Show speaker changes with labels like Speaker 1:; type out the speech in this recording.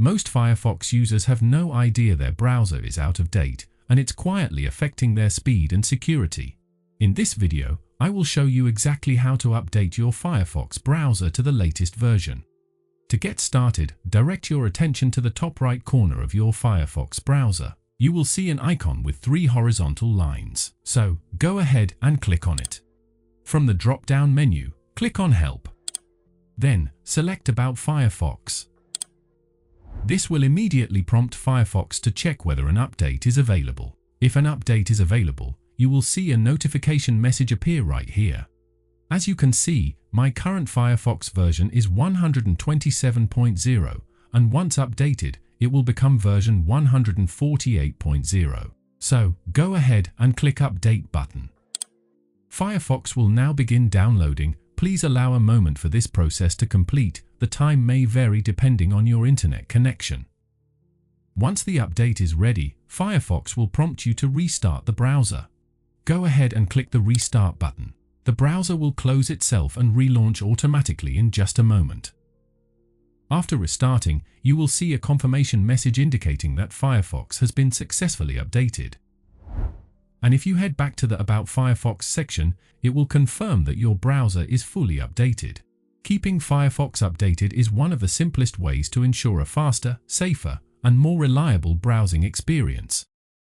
Speaker 1: Most Firefox users have no idea their browser is out of date, and it's quietly affecting their speed and security. In this video, I will show you exactly how to update your Firefox browser to the latest version. To get started, direct your attention to the top right corner of your Firefox browser. You will see an icon with 3 horizontal lines, so go ahead and click on it. From the drop-down menu, click on Help. Then, select About Firefox. This will immediately prompt Firefox to check whether an update is available. If an update is available, you will see a notification message appear right here. As you can see, my current Firefox version is 127.0, and once updated, it will become version 148.0. So, go ahead and click Update button. Firefox will now begin downloading. Please allow a moment for this process to complete. The time may vary depending on your internet connection. Once the update is ready, Firefox will prompt you to restart the browser. Go ahead and click the Restart button. The browser will close itself and relaunch automatically in just a moment. After restarting, you will see a confirmation message indicating that Firefox has been successfully updated. And if you head back to the About Firefox section, it will confirm that your browser is fully updated. Keeping Firefox updated is one of the simplest ways to ensure a faster, safer, and more reliable browsing experience.